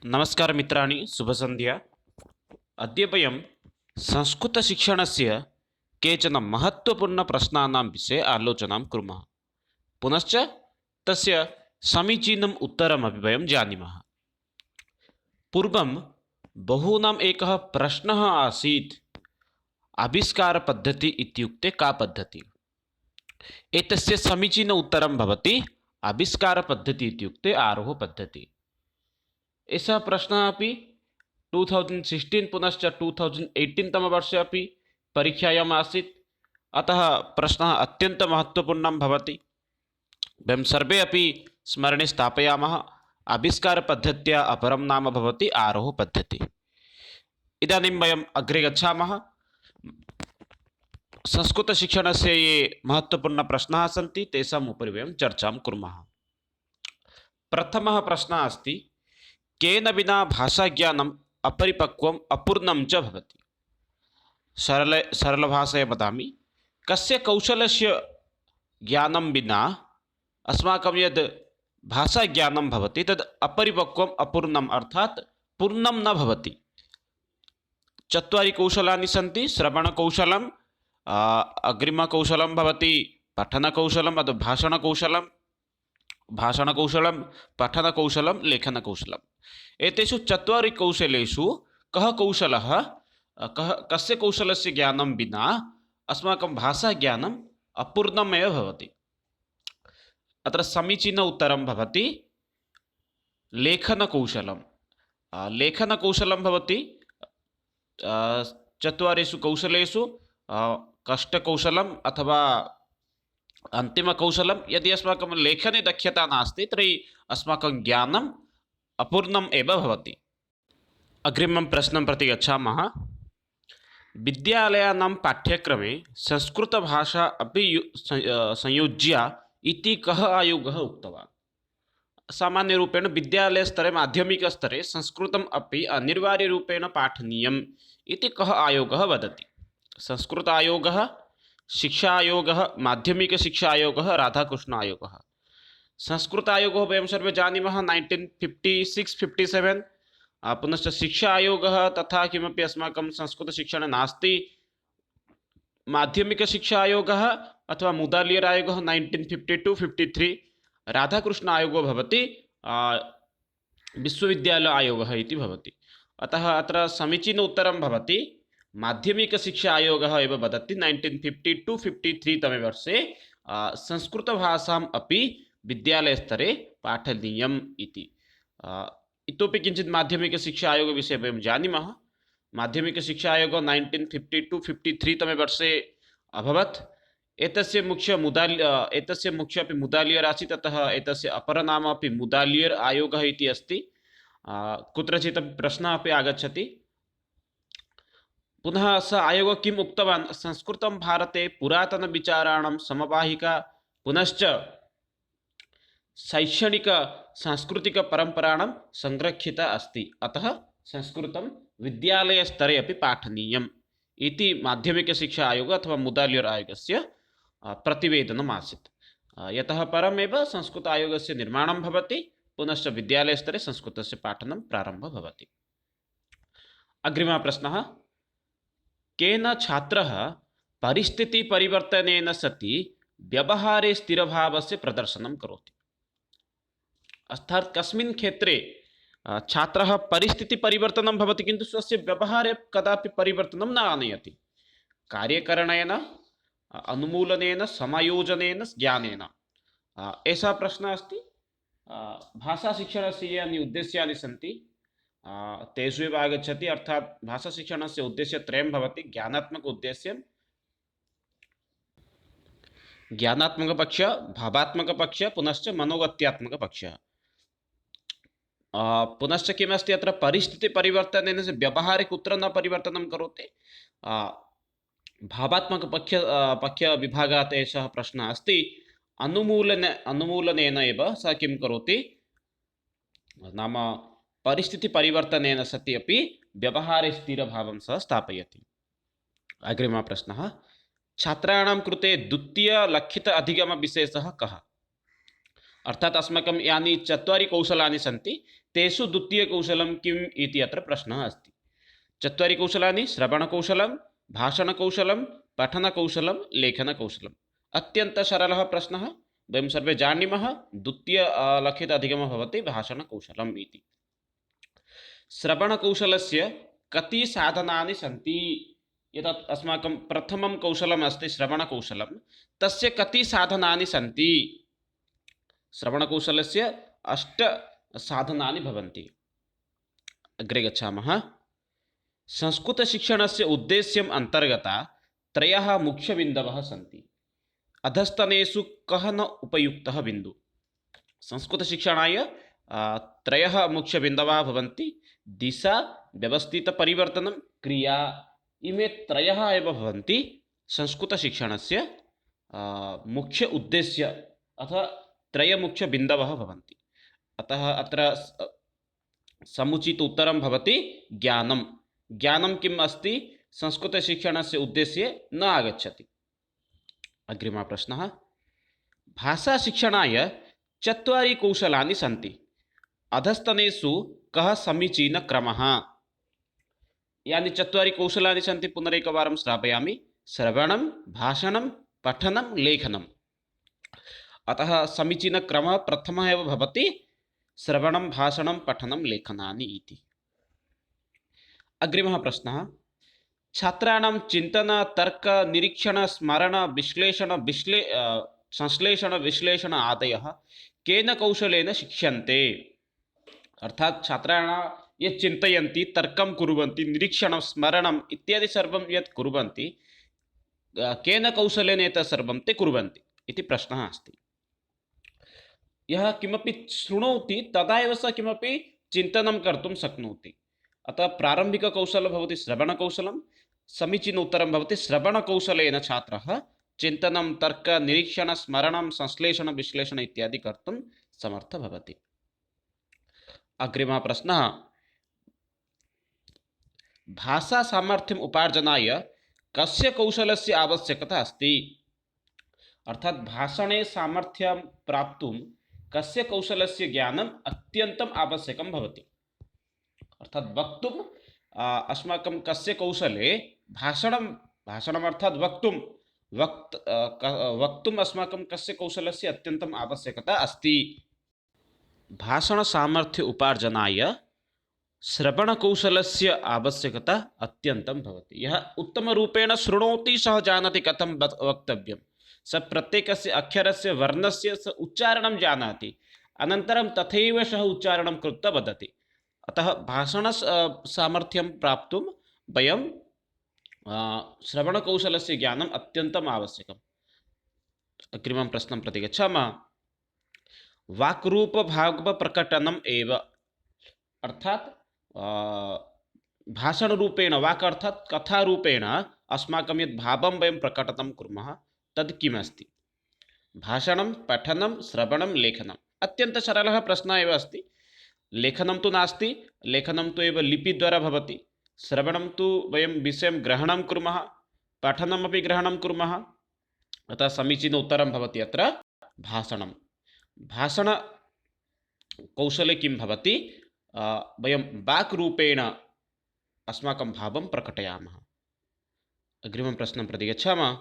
नमस्कार मित्राणि शुभसन्ध्या। अद्य वयं संस्कृतशिक्षणस्य केचन महत्त्वपूर्णप्रश्नानां विषये आलोचनां कुर्मः। पुनश्च तस्य समीचीनम् उत्तरमपि वयं जानीमः। पूर्वं बहूनाम् एकः प्रश्नः आसीत्, आविष्कारपद्धतिः इत्युक्ते का पद्धतिः? एतस्य समीचीनम् उत्तरं भवति आविष्कारपद्धतिः इत्युक्ते आरोहपद्धतिः। एषः प्रश्नः अपि 2016 पुनश्च 2018 तमवर्षे अपि परीक्षायाम् आसीत्। अतः प्रश्नः अत्यन्तं महत्त्वपूर्णं भवति। वयं सर्वे अपि स्मरणे स्थापयामः। आविष्कारपद्धत्या अपरं नाम भवति आरोहपद्धतिः। इदानीं वयम् अग्रे गच्छामः। संस्कृतशिक्षणस्य ये महत्त्वपूर्णप्रश्नाः सन्ति तेषाम् उपरि वयं चर्चां कुर्मः। प्रथमः प्रश्नः अस्ति, केन विना भाषाज्ञानम् अपरिपक्वम् अपूर्णं च भवति? सरलभाषया वदामि, कस्य कौशलस्य ज्ञानं विना अस्माकं यद् भाषाज्ञानं भवति तद् अपरिपक्वम् अपूर्णम् अर्थात् पूर्णं न भवति। चत्वारि कौशलानि सन्ति। श्रवणकौशलं, अग्रिमकौशलं भवति पठनकौशलम् अथवा भाषणकौशलं, पठनकौशलं, लेखनकौशलम्। एतेषु चत्वारि कौशलेषु कस्य कौशलस्य ज्ञानं विना अस्माकं भाषाज्ञानम् अपूर्णमेव भवति? अत्र समीचीनम् उत्तरं भवति लेखनकौशलं। लेखनकौशलं भवति चत्वारिषु कौशलेषु कष्टकौशलम् अथवा अन्तिमकौशलं। यदि अस्माकं लेखने दक्षता नास्ति तर्हि अस्माकं ज्ञानम् अपूर्णम् एव भवति। अग्रिमं प्रश्नं प्रति गच्छामः। विद्यालयानां पाठ्यक्रमे संस्कृतभाषा अपि संयोज्य इति कः आयोगः उक्तवान्? सामान्यरूपेण विद्यालयस्तरे, माध्यमिकस्तरे संस्कृतम् अपि अनिवार्यरूपेण पाठनीयम् इति कः आयोगः वदति? संस्कृत आयोगः, शिक्षा आयोगः, माध्यमिकशिक्षा आयोगः, राधाकृष्ण आयोगः। संस्कृत आयोगः वयं सर्वे जानीमः 1956-57। पुनश्च शिक्षा आयोगः तथा किमपि अस्माकं संस्कृतशिक्षणे नास्ति। माध्यमिकशिक्षा आयोगः अथवा मुदालियर् आयोगः 1952-53। राधाकृष्ण आयोगो भवति विश्वविद्यालय आयोगः इति भवति। अतः अत्र समीचीनम् उत्तरं भवति माध्यमिकशिक्षा आयोगः एव वदति 1952-53 तमे वर्षे संस्कृतभाषाम् अपि विद्यालयस्तरे पाठनीयम् इति। इतोपि किञ्चित् माध्यमिकशिक्षा आयोगविषये वयं जानीमः। माध्यमिकशिक्षा आयोगः 1952-53 तमे वर्षे अभवत्। एतस्य मुख्य अपि मुदालियर् आसीत्। अतः एतस्य अपरनाम अपि मुदालियर् आयोगः इति अस्ति। कुत्रचित् प्रश्नः अपि आगच्छति। पुनः स आयोगः किम् उक्तवान्? संस्कृतं भारते पुरातनविचाराणां समवाहिका पुनश्च शैक्षणिक सांस्कृतिकपरम्पराणां संरक्षिता अस्ति। अतः संस्कृतं विद्यालयस्तरे अपि पाठनीयम् इति माध्यमिकशिक्षा आयोगः अथवा मुदालियर् आयोगस्य प्रतिवेदनम् आसीत्। यतः परमेव संस्कृत आयोगस्य निर्माणं भवति, पुनश्च विद्यालयस्तरे संस्कृतस्य पाठनं प्रारम्भः भवति। अग्रिमः प्रश्नः, केन छात्रः परिस्थितिपरिवर्तनेन सति व्यवहारे स्थिरभावस्य प्रदर्शनं करोति? अर्थात् कस्मिन् क्षेत्रे छात्रः परिस्थितिपरिवर्तनं भवति किन्तु स्वस्य व्यवहारे कदापि परिवर्तनं न आनयति? कार्यकरणेन, अनुमूलनेन, समायोजनेन, ज्ञानेन। एषः प्रश्नः अस्ति। भाषाशिक्षणस्य यानि उद्देश्यानि सन्ति तेषु एव आगच्छति। अर्थात् भाषाशिक्षणस्य उद्देश्यत्रयं भवति। ज्ञानात्मकपक्षः, भावात्मकपक्षः, पुनश्च मनोगत्यात्मकपक्षः। पुनश्च किमस्ति अत्र परिस्थितिपरिवर्तनेन व्यवहारे कुत्र न परिवर्तनं करोति? भावात्मकपक्षविभागात् एषः प्रश्नः अस्ति। अनुमूलनेन एव सः किं करोति? नाम परिस्थितिपरिवर्तनेन सति अपि व्यवहारे स्थिरभावं सः स्थापयति। अग्रिमः प्रश्नः, छात्राणां कृते द्वितीयलक्षित अधिगमविशेषः कः? अर्थात् अस्माकं यानि चत्वारि कौशलानि सन्ति तेषु द्वितीयकौशलं किम् इति अत्र प्रश्नः अस्ति। चत्वारि कौशलानि श्रवणकौशलं, भाषणकौशलं, पठनकौशलं, लेखनकौशलम्। अत्यन्तसरलः प्रश्नः, वयं सर्वे जानीमः। द्वितीय लिखित अधिगमः भवति भाषणकौशलम् इति। श्रवणकौशलस्य कति साधनानि सन्ति? एतत् अस्माकं प्रथमं कौशलम् अस्ति श्रवणकौशलं, तस्य कति साधनानि सन्ति? श्रवणकौशलस्य 8 साधनानि भवन्ति। अग्रे गच्छामः। संस्कृतशिक्षणस्य उद्देश्यम् अन्तर्गता 3 मुख्यबिन्दवः सन्ति। अधस्तनेषु कः न उपयुक्तः बिन्दुः? संस्कृतशिक्षणाय 3 मुख्यबिन्दवः भवन्ति। दिशा, व्यवस्थितपरिवर्तनं, क्रिया। इमे 3 एव भवन्ति संस्कृतशिक्षणस्य मुख्य उद्देश्य अथवा 3 मुख्यबिन्दवः भवन्ति। अतः अत्र समुचित उत्तरं भवति ज्ञानं। ज्ञानं किम् अस्ति संस्कृतशिक्षणस्य उद्देश्ये न आगच्छति। अग्रिमः प्रश्नः। भाषाशिक्षणाय 4 कौशलानि सन्ति। अधस्तनेषु कः समीचीनक्रमः? यानि 4 कौशलानि सन्ति पुनरेकवारं श्रावयामि। श्रवणं, भाषणं, पठनं, लेखनम्। अतः समीचीनक्रमः प्रथमः एव भवति श्रवणं, भाषणं, पठनं, लेखनानि इति। अग्रिमः प्रश्नः। छात्राणां चिन्तन, तर्क, निरीक्षण, स्मरण, संश्लेषण, विश्लेषण आदयः केन कौशलेन शिक्ष्यन्ते? अर्थात् छात्राः ये चिन्तयन्ति, तर्कं कुर्वन्ति, निरीक्षणं, स्मरणम् इत्यादि सर्वं यत् कुर्वन्ति, केन कौशलेन एतत् सर्वं ते कुर्वन्ति इति प्रश्नः अस्ति। यः किमपि शृणोति तदा एव सः किमपि चिन्तनं कर्तुं शक्नोति। अतः प्रारम्भिककौशलं भवति श्रवणकौशलं। समीचीन उत्तरं भवति श्रवणकौशलेन छात्रः चिन्तनं, तर्क, निरीक्षण, स्मरणं, संश्लेषण, विश्लेषण इत्यादि कर्तुं समर्थः भवति। अग्रिमः प्रश्नः। भाषासामर्थ्यम् उपार्जनाय कस्य कौशलस्य आवश्यकता अस्ति? अर्थात् भाषणे सामर्थ्यं प्राप्तुं कस्य कौशलस्य ज्ञानम् अत्यन्तम् आवश्यकं भवति? अर्थात् वक्तुम् अस्माकं कस्य कौशले भाषणम् अर्थात् वक्तुम् अस्माकं कस्य कौशलस्य अत्यन्तम् आवश्यकता अस्ति? भाषणसामर्थ्य उपार्जनाय श्रवणकौशलस्य आवश्यकता अत्यन्तं भवति। यः उत्तमरूपेण शृणोति सः जानाति कथं वक्तव्यं। सः प्रत्येकस्य अक्षरस्य वर्णस्य स उच्चारणं जानाति, अनन्तरं तथैव सः उच्चारणं कृत्वा वदति। अतः भाषणसामर्थ्यं प्राप्तुं वयं श्रवणकौशलस्य ज्ञानम् अत्यन्तम् आवश्यकम्। अग्रिमं प्रश्नं प्रति गच्छामः। वाक्रूपभावप्रकटनम् एव, अर्थात् भाषणरूपेण, वाक् अर्थात् कथारूपेण अस्माकं यद् भावं वयं प्रकटनं कुर्मः तद् किमस्ति? भाषणं, पठनं, श्रवणं, लेखनम्। अत्यन्तसरलः प्रश्नः एव अस्ति। लेखनं तु नास्ति, लेखनं तु एव लिपिद्वारा भवति। श्रवणं तु वयं विषयं ग्रहणं कुर्मः, पठनमपि ग्रहणं कुर्मः। अतः समीचीन उत्तरं भवति अत्र भाषणं। भाषणकौशले किं भवति? वयं वाक्रूपेण अस्माकं भावं प्रकटयामः। अग्रिमं प्रश्नं प्रति गच्छामः।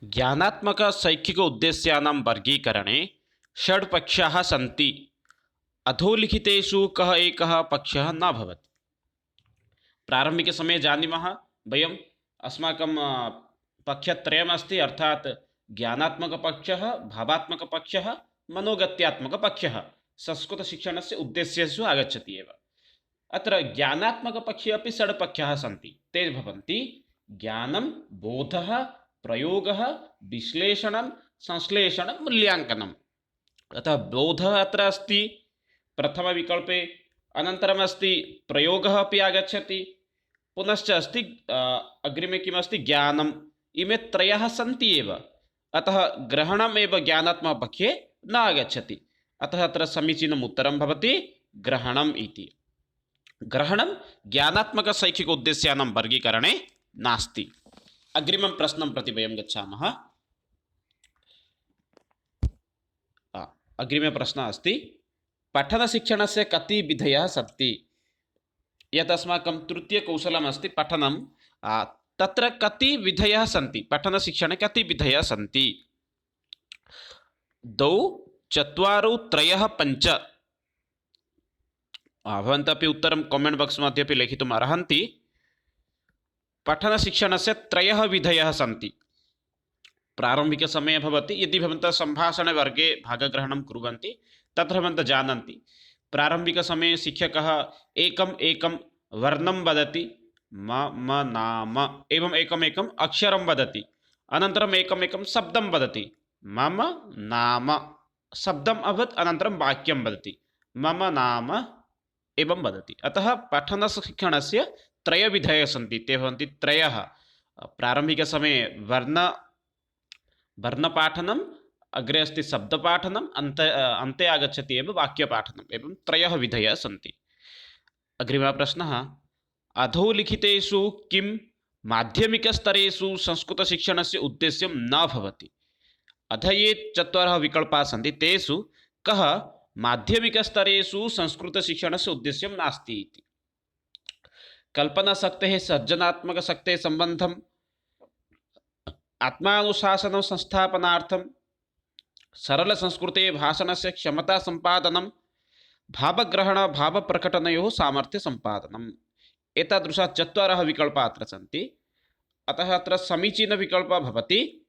ज्ञानात्मकशैक्षिक उद्देश्यानां वर्गीकरणे 6 पक्षाः सन्ति। अधोलिखितेषु कः एकः पक्षः न भवति? प्रारम्भिकसमये जानीमः वयम् अस्माकं पक्षत्रयमस्ति, अर्थात् ज्ञानात्मकपक्षः, भावात्मकपक्षः, मनोगत्यात्मकपक्षः। संस्कृतशिक्षणस्य उद्देश्येषु आगच्छति एव। अत्र ज्ञानात्मकपक्षे अपि 6 पक्षाः सन्ति। ते भवन्ति ज्ञानं, बोधः, प्रयोगः, विश्लेषणं, संश्लेषणं, मूल्याङ्कनम्। अतः बोधः अत्र अस्ति प्रथमविकल्पे, अनन्तरम् अस्ति प्रयोगः अपि आगच्छति, पुनश्च अस्ति अग्रिमे किमस्ति ज्ञानम्। इमे 3 सन्ति एव। अतः ग्रहणम् एव ज्ञानात्मकपक्षे न आगच्छति। अतः अत्र समीचीनम् उत्तरं भवति ग्रहणम् इति। ग्रहणं ज्ञानात्मकशैक्षिक उद्देश्यानां वर्गीकरणे नास्ति। अग्रिमं प्रश्नं प्रति वयं गच्छामः। अग्रिमप्रश्नः अस्ति पठनशिक्षणस्य कति विधयः सन्ति। यत् अस्माकं तृतीयकौशलमस्ति पठनं, तत्र कति विधयः सन्ति, पठनशिक्षणे कति विधयः सन्ति। 2 4 3 5। भवन्तः अपि उत्तरं कामेण्ट् बाक्स् मध्ये अपि लिखितुम् अर्हन्ति। पठनशिक्षणस्य 3 विधयः सन्ति। प्रारम्भिकसमये भवति, यदि भवन्तः सम्भाषणवर्गे भागग्रहणं कुर्वन्ति तत्र भवन्तः जानन्ति, प्रारम्भिकसमये शिक्षकः एकम् एकं वर्णं वदति, मम नाम, एवम् एकमेकम् अक्षरं वदति, अनन्तरम् एकमेकं शब्दं वदति, मम नाम शब्दम् अभवत्, अनन्तरं वाक्यं वदति, मम नाम एवं वदति। अतः पठनशिक्षणस्य 3 विधयः सन्ति। ते भवन्ति 3। प्रारम्भिकसमये वर्णपाठनम्, अग्रे अस्ति शब्दपाठनम्, अन्ते आगच्छति एव वाक्यपाठनम्, एवं 3 विधयः सन्ति। अग्रिमः प्रश्नः अधोलिखितेषु किं माध्यमिकस्तरेषु संस्कृतशिक्षणस्य उद्देश्यं न भवति। अथ ये 4 विकल्पाः सन्ति तेषु कः माध्यमिकस्तरेषु संस्कृतशिक्षणस्य उद्देश्यं नास्ति इति। कल्पनाशक्तेः सर्जनात्मकशक्तेः सम्बन्धं, आत्मानुशासनं संस्थापनार्थं, सरलसंस्कृते भाषणस्य क्षमता सम्पादनं, भावग्रहण भावप्रकटनयोः सामर्थ्य सम्पादनम्। एतादृशाः 4 विकल्पाः अत्र सन्ति। अतः अत्र समीचीनविकल्पः भवति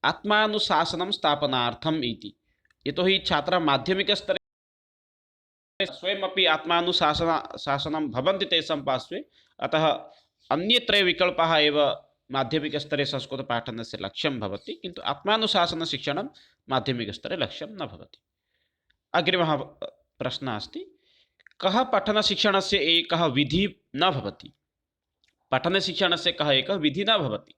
आत्मानुशासनं स्थापनार्थम् इति। यतोहि छात्राः माध्यमिकस्तरे स्वयमपि आत्मानुशासनं भवन्ति तेषां पार्श्वे। अतः अन्ये 3 विकल्पाः एव माध्यमिकस्तरे संस्कृतपाठनस्य लक्ष्यं भवति, किन्तु आत्मानुशासनशिक्षणं माध्यमिकस्तरे लक्ष्यं न भवति। अग्रिमः प्रश्नः अस्ति कः पठनशिक्षणस्य एकः विधिः न भवति। पठनशिक्षणस्य कः एकः विधिः न भवति।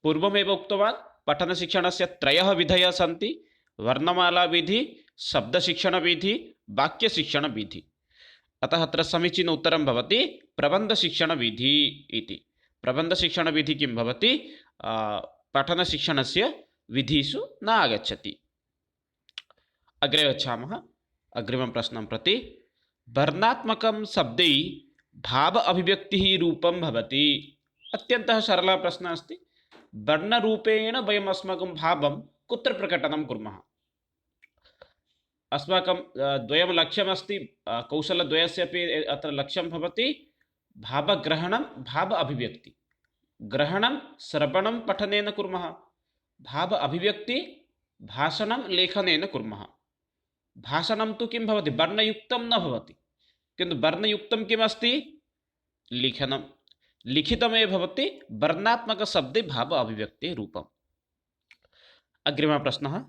पूर्वमेव उक्तवान् पठनशिक्षणस्य 3 विधयः सन्ति, वर्णमालाविधिः, शब्दशिक्षणविधिः, वाक्यशिक्षणविधिः। अतः अत्र समीचीन उत्तरं भवति प्रबन्धशिक्षणविधिः इति। प्रबन्धशिक्षणविधिः किं भवति, पठनशिक्षणस्य विधिषु न आगच्छति। अग्रे गच्छामः अग्रिमं प्रश्नं प्रति। वर्णात्मकं शब्दै भाव अभिव्यक्तिः रूपं भवति। अत्यन्तः सरलः प्रश्नः अस्ति। वर्णरूपेण वयम् अस्माकं भावं कुत्र प्रकटनं कुर्मः। अस्माकं द्वयं लक्ष्यमस्ति, कौशलद्वयस्य अपि अत्र लक्ष्यं भवति भावग्रहणं भाव अभिव्यक्ति। ग्रहणं श्रवणं पठनेन कुर्मः, भाव अभिव्यक्ति भाषणं लेखनेन कुर्मः। भाषणं तु किं भवति, वर्णयुक्तं न भवति, किन्तु वर्णयुक्तं किमस्ति, लिखनं। लिखितमेव भवति वर्णात्मकशब्दे भाव अभिव्यक्तेः रूपम्। अग्रिमः प्रश्नः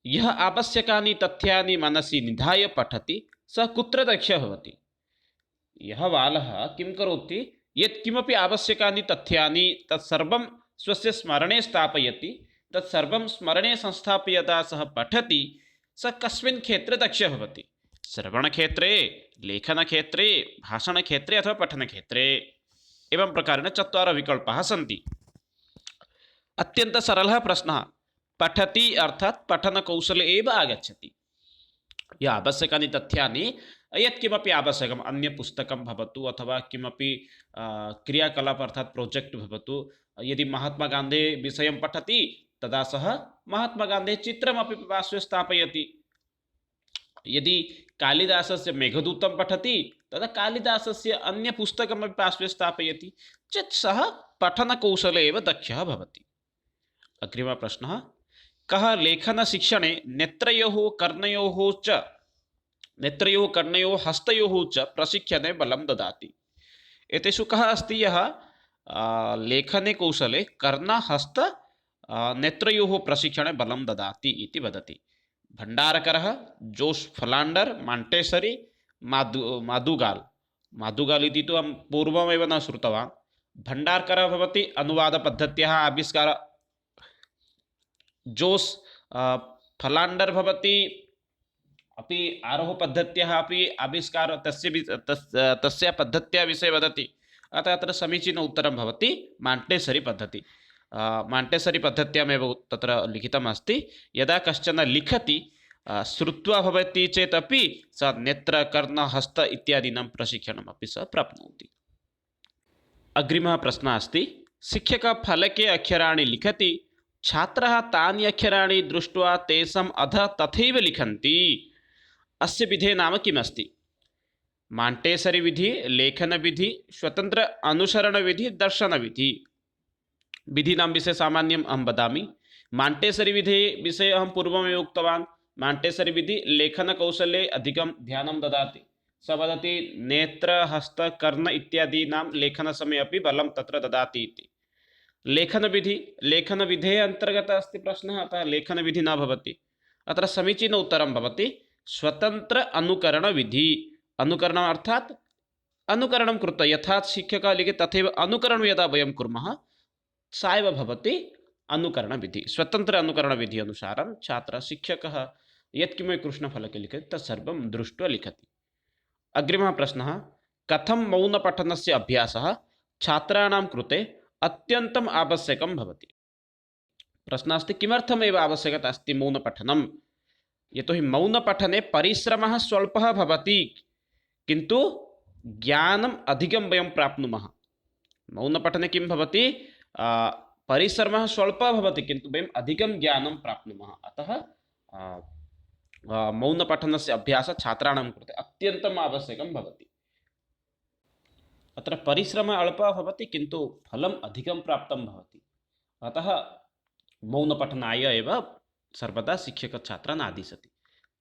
यः आवश्यकानि तथ्यानि मनसि निधाय पठति सः कुत्र दक्षः भवति। यः बालः किं करोति, यत्किमपि आवश्यकानि तथ्यानि तत्सर्वं स्वस्य स्मरणे स्थापयति, तत्सर्वं स्मरणे संस्थाप्य यदा सः पठति सः कस्मिन् क्षेत्रे दक्षः भवति। श्रवणक्षेत्रे, लेखनक्षेत्रे, भाषणक्षेत्रे अथवा पठनक्षेत्रे। एवं प्रकारेण 4 विकल्पाः सन्ति। अत्यन्तः सरलः प्रश्नः। पठति अर्थात् पठनकौशले एव आगच्छति। या आवश्यकानि तथ्यानि, यत्किमपि आवश्यकम्, अन्यपुस्तकं भवतु अथवा किमपि क्रियाकलाप अर्थात् प्रोजेक्ट् भवतु। यदि महात्मागान्धेः विषयं पठति तदा सः महात्मागान्धेः चित्रमपि पार्श्वे स्थापयति। यदि कालिदासस्य मेघदूतं पठति तदा कालिदासस्य अन्यपुस्तकमपि पार्श्वे स्थापयति चेत् सः पठनकौशले एव दक्षः भवति। अग्रिमः प्रश्नः कः लेखनशिक्षणे नेत्रयोः कर्णयोः हस्तयोः च प्रशिक्षणे बलं ददाति। एतेषु कः अस्ति यः लेखने कौशले कर्णहस्त नेत्रयोः प्रशिक्षणे बलं ददाति इति वदति। भण्डारकरः, जोस् फलाण्डर्, माण्टेसरी, मादुगाल् इति तु अहं पूर्वमेव न श्रुतवान्। भण्डारकरः भवति अनुवादपद्धत्याः आविष्कारः, जोस् फलाण्डर् भवति अपि आरोहपद्धत्याः अपि आविष्कारः, तस्य पद्धत्याः विषये वदति। अतः अत्र समीचीन उत्तरं भवति माण्टेसरी पद्धति। माण्टेसरी पद्धत्यामेव तत्र लिखितमस्ति। यदा कश्चन लिखति श्रुत्वा भवति चेत् अपि स नेत्र कर्ण हस्त इत्यादीनां प्रशिक्षणमपि सः प्राप्नोति। अग्रिमः प्रश्नः अस्ति, शिक्षकः फलके अक्षराणि लिखति, छात्रः तानि अक्षराणि दृष्ट्वा तेषाम् अधः तथैव लिखन्ति, अस्य विधेः नाम किमस्ति? माण्टेसरी विधि, लेखन विधि, स्वतंत्र अनुसरण विधि, दर्शन विधि। विधीनां विषये सामान्यम् अहं वदामि। माण्टेसरी विधि विषये अहं पूर्वमेव उक्तवान्। माण्टेसरी विधि लेखनकौशले अधिकं ध्यानं ददाति। स वदति नेत्र हस्त कर्ण इत्यादीनां लेखनसमये अपि बलं तत्र ददाति इति। लेखनविधेः अन्तर्गतः अस्ति प्रश्नः, अतः लेखनविधि न भवति। अत्र समीचीन उत्तरं भवति स्वतंत्र अनुकरण विधि। अनुकरणम् अर्थात् अनुकरणं कृत्वा यथा शिक्षकः लिखति तथैव अनुकरणं यदा वयं कुर्मः सा एव भवति अनुकरणविधि। स्वतंत्र अनुकरणविधि अनुसारं छात्रः शिक्षकः यत्किमपि कृष्णफलके लिखति तत्सर्वं दृष्ट्वा लिखति। अग्रिमः प्रश्नः, कथं मौनपठनस्य अभ्यासः छात्राणां कृते अत्यन्तम् आवश्यकं भवति? प्रश्नः अस्ति किमर्थमेव आवश्यकता अस्ति मौनपठनं? यतोहि मौनपठने परिश्रमः स्वल्पः भवति किन्तु ज्ञानम् अधिकं वयं प्राप्नुमः। मौनपठने किं भवति? परिश्रमः स्वल्पः भवति किन्तु वयम् अधिकं ज्ञानं प्राप्नुमः। अतः मौनपठनस्य अभ्यासः छात्राणां कृते अत्यन्तम् आवश्यकं भवति। अत्र परिश्रमः अल्पः भवति किन्तु फलम् अधिकं प्राप्तं भवति। अतः मौनपठनाय एव सर्वदा शिक्षकछात्रान् आदिशति।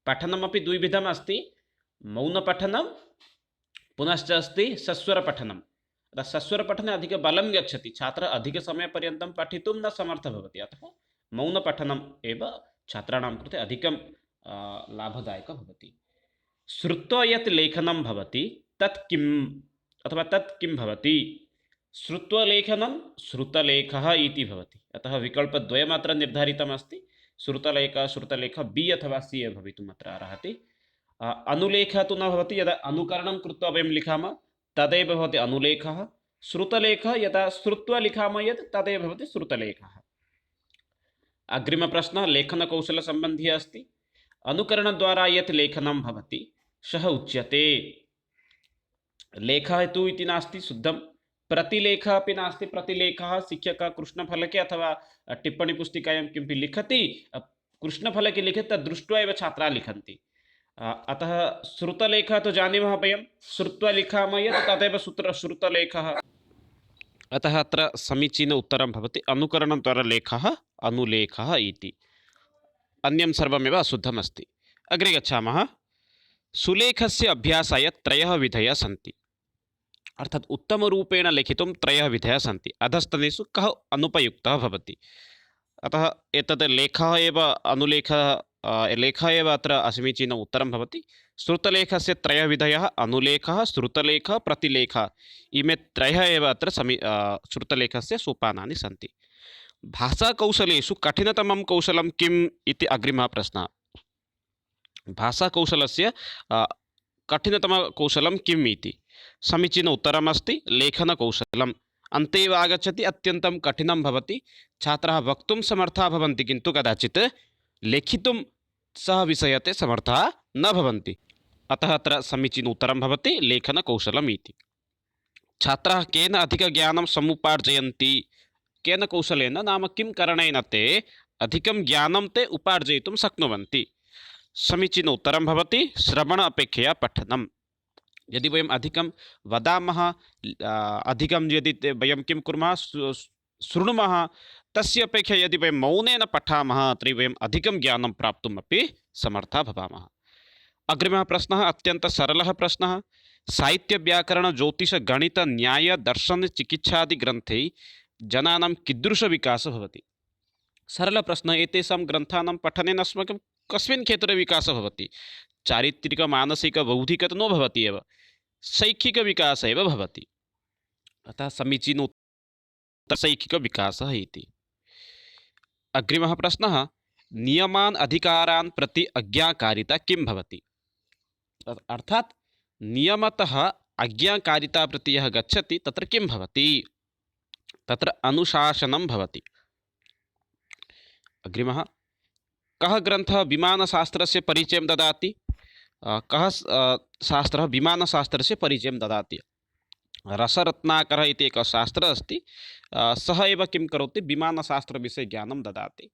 पठनमपि द्विविधम् अस्ति, मौनपठनं पुनश्च अस्ति सस्वरपठनं। सस्वरपठने अधिकबलं गच्छति, छात्रः अधिकसमयपर्यन्तं पठितुं न समर्थः भवति। अतः मौनपठनम् एव छात्राणां कृते अधिकं लाभदायकं भवति। श्रुत्वा यत् लेखनं भवति तत् किम् अथवा तत् किं भवति? श्रुत्वा लेखनं श्रुतलेखः इति भवति। अतः विकल्पद्वयम् अत्र निर्धारितमस्ति, श्रुतलेखः श्रुतलेखः बि अथवा सी एव भवितुम् अत्र अर्हति। अनुलेखः तु न भवति, यदा अनुकरणं कृत्वा वयं लिखामः तदेव भवति अनुलेखः। श्रुतलेखः यदा श्रुत्वा लिखामः यत् तदेव भवति श्रुतलेखः। अग्रिमप्रश्नः लेखनकौशलसम्बन्धी अस्ति। अनुकरणद्वारा यत् लेखनं भवति सः उच्यते। लेखः तु इति नास्ति शुद्धं, प्रतिलेखः अपि नास्ति। प्रतिलेखः शिक्षकः कृष्णफलके अथवा टिप्पणीपुस्तिकायां किमपि लिखति, कृष्णफलके लिखति, तद् दृष्ट्वा एव छात्राः लिखन्ति। अतः श्रुतलेखः तो जानीमः वयं, श्रुत्वा लिखामः यत् तदेव श्रुतलेखः। अतः अत्र समीचीन उत्तरं भवति अनुकरणद्वारा लेखः अनुलेखः इति। अन्यं सर्वमेव अशुद्धमस्ति। अग्रे गच्छामः। सुलेखस्य अभ्यासाय त्रयः विधयः सन्ति, अर्थात् उत्तमरूपेण लेखितुं त्रयः विधयः सन्ति। अधस्तनेषु कः अनुपयुक्तः भवति? अतः एतद् लेखः एव अनुलेखः लेखः एव अत्र असमीचीनम् उत्तरं भवति। श्रुतलेखस्य त्रयः विधयः अनुलेखः, श्रुतलेखः, प्रतिलेखः, इमे त्रयः एव अत्र श्रुतलेखस्य सोपानानि सन्ति। भाषाकौशलेषु कठिनतमं कौशलं किम् इति अग्रिमः प्रश्नः। भाषाकौशलस्य कठिनतमकौशलं किम् इति समीचीन उत्तरमस्ति लेखनकौशलम्। अन्ते एव आगच्छति अत्यन्तं कठिनं भवति, छात्राः वक्तुं समर्थाः भवन्ति किन्तु कदाचित् लेखितुं सः विषये समर्थाः न भवन्ति। अतः अत्र समीचीन उत्तरं भवति लेखनकौशलम् इति। छात्राः केन अधिकज्ञानं समुपार्जयन्ति? केन कौशलेन नाम किं करणेन ते अधिकं ज्ञानं ते उपार्जयितुं शक्नुवन्ति? समीचीन उत्तरं भवति श्रवण अपेक्षया पठनं। यदि वयम् अधिकं वदामः, अधिकं यदि वयं किं कुर्मः शृणुमः, तस्य अपेक्षया यदि वयं मौनेन पठामः तर्हि वयम् अधिकं ज्ञानं प्राप्तुमपि समर्थाः भवामः। अग्रिमः प्रश्नः अत्यन्तः सरलः प्रश्नः। साहित्यव्याकरण ज्योतिष गणित न्याय दर्शन चिकित्सादिग्रन्थे जनानां कीदृशविकासः भवति? सरलप्रश्नः। एतेषां ग्रन्थानां पठनेन अस्माकं कस्मिन् क्षेत्रे विकासः भवति? चारित्रिक मानसिक बौद्धिक न भवति एव, शैक्षिकविकासः एव भवति। अतः समीचीन उत्तरं शैक्षिकविकासः इति। अग्रिमः प्रश्नः नियमान् अधिकारान् प्रति आज्ञाकारिता किं भवति? अर्थात् नियमतः आज्ञाकारिता प्रति यः गच्छति तत्र किं भवति? तत्र अनुशासनं भवति। अग्रिमः कः ग्रन्थः विमानशास्त्रस्य परिचयं ददाति? कः शास्त्रः विमानशास्त्रस्य परिचयं ददाति? रसरत्नाकरः इति एकः शास्त्रः अस्ति। सः एव किं करोति? विमानशास्त्रविषये ज्ञानं ददाति।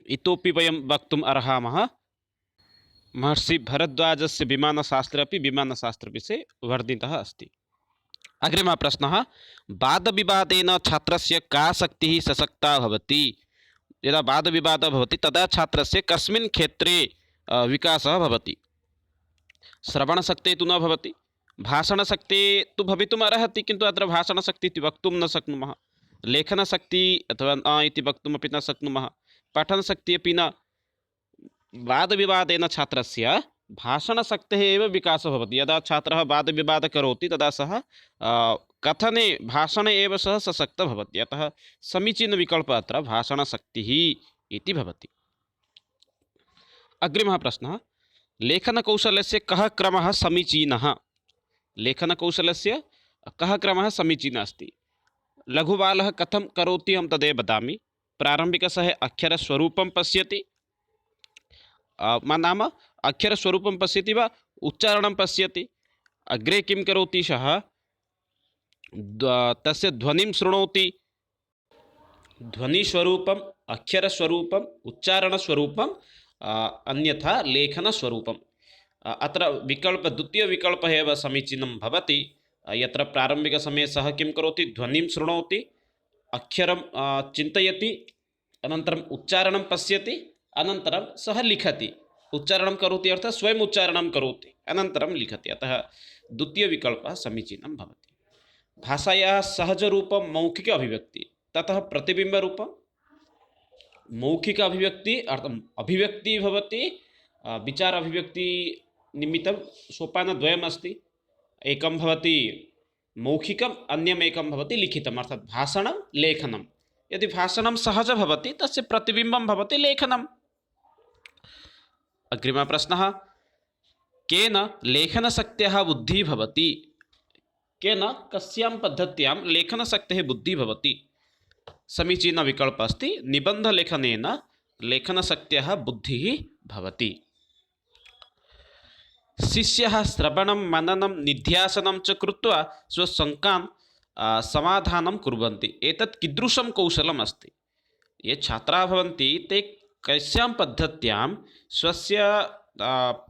इतोपि वयं वक्तुम् अर्हामः महर्षि भरद्वाजस्य विमानशास्त्रे अपि विमानशास्त्रविषये वर्णितः अस्ति। अग्रिमः प्रश्नः वादविवादेन छात्रस्य का शक्तिः सशक्ता भवति? यदा वादविवादः भवति तदा छात्रस्य कस्मिन् क्षेत्रे विकासः भवति? श्रवणशक्तिः तु न भवति, भाषणशक्तिः तु भवितुम् अर्हति, किन्तु अत्र भाषणशक्तिः इति वक्तुं न शक्नुमः, लेखनशक्तिः अथवा न इति वक्तुमपि न शक्नुमः, पठनशक्तिः अपि न। वादविवादेन छात्रस्य भाषणशक्तेः एव विकासः भवति। यदा छात्रः वादविवादं करोति तदा सः कथने भाषणे एव सः सशक्तः भवति। अतः समीचीनविकल्पः अत्र भाषणशक्तिः इति भवति। अग्रिमः प्रश्नः लेखनकौशलस्य कः क्रमः समीचीनः? लेखनकौशलस्य कः क्रमः समीचीनः अस्ति? लघुबालः कथं करोति अहं तदेव वदामि। प्रारम्भिकसः अक्षरस्वरूपं पश्यति, नाम अक्षरस्वरूपं पश्यति वा उच्चारणं पश्यति। अग्रे किं करोति सः? तस्य ध्वनिं शृणोति। ध्वनिस्वरूपम्, अक्षरस्वरूपम्, उच्चारणस्वरूपम्, अन्यथा लेखनस्वरूपम्। अत्र द्वितीयविकल्पः एव समीचीनं भवति। यत्र प्रारम्भिकसमये सः किं करोति? ध्वनिं शृणोति, अक्षरं चिन्तयति, अनन्तरम् उच्चारणं पश्यति, अनन्तरं सः लिखति। उच्चारणं करोति अर्थात् स्वयम् उच्चारणं करोति, अनन्तरं लिखति। अतः द्वितीयविकल्पः समीचीनं भवति। भाषायाः सहजरूपं मौखिक अभिव्यक्ति, ततः प्रतिबिम्बरूपं। मौखिक अभिव्यक्ति अर्थात् अभिव्यक्तिः भवति, विचार अभिव्यक्ति निमित्तं सोपानद्वयम् अस्ति। एकं भवति मौखिकम्, अन्यम् एकं भवति लिखितम्, अर्थात् भाषणं लेखनं। यदि भाषणं सहज भवति तस्य प्रतिबिम्बं भवति लेखनम्। अग्रिमः प्रश्नः केन लेखनशक्त्याः बुद्धिः भवति? केन कस्यां पद्धत्यां लेखनशक्तेः बुद्धिः भवति? समीचीनविकल्पः अस्ति, निबन्धलेखनेन लेखनशक्त्याः बुद्धिः भवति। शिष्यः श्रवणं मननं निध्यासनं च कृत्वा स्वशङ्कान् समाधानं कुर्वन्ति। एतत् कीदृशं कौशलम् अस्ति? ये छात्राः भवन्ति ते कस्यां पद्धत्यां स्वस्य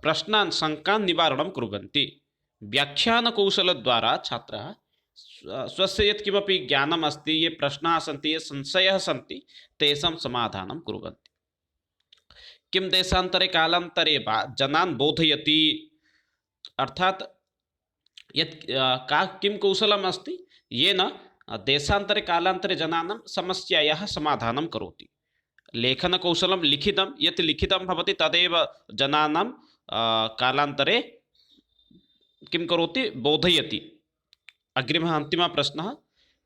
प्रश्नान् शङ्कान् निवारणं कुर्वन्ति? व्याख्यानकौशलद्वारा छात्राः स्वस्य यत्किमपि ज्ञानम् अस्ति, ये प्रश्नाः सन्ति, ये संशयाः सन्ति, तेषां समाधानं कुर्वन्ति। किं देशान्तरे कालान्तरे वा जनान् बोधयति? अर्थात् यत् किं कौशलम् अस्ति येन देशान्तरे कालान्तरे जनानां समस्यायाः समाधानं करोति। लेखनकौशलं लिखितं, यत् लिखितं भवति तदेव जनानां कालान्तरे किं करोति? बोधयति। अग्रिमः अन्तिमः प्रश्नः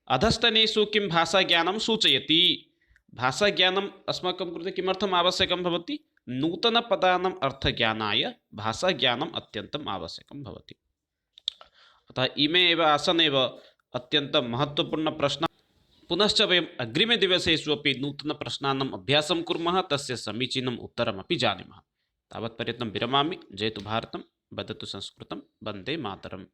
अधस्तनेषु किं भाषाज्ञानं सूचयति? भाषाज्ञानम् अस्माकं कृते किमर्थम् आवश्यकं भवति? नूतनपदानाम् अर्थज्ञानाय भाषाज्ञानम् अत्यन्तम् आवश्यकं भवति। अतः इमे एव आसन् एव अत्यन्तं महत्त्वपूर्णप्रश्नाः। पुनश्च वयम् अग्रिमे दिवसेषु अपि नूतनप्रश्नानाम् अभ्यासं कुर्मः, तस्य समीचीनम् उत्तरमपि जानीमः। तावत्पर्यन्तं विरमामि। जयतु भारतं, वदतु संस्कृतं, वन्दे मातरम्।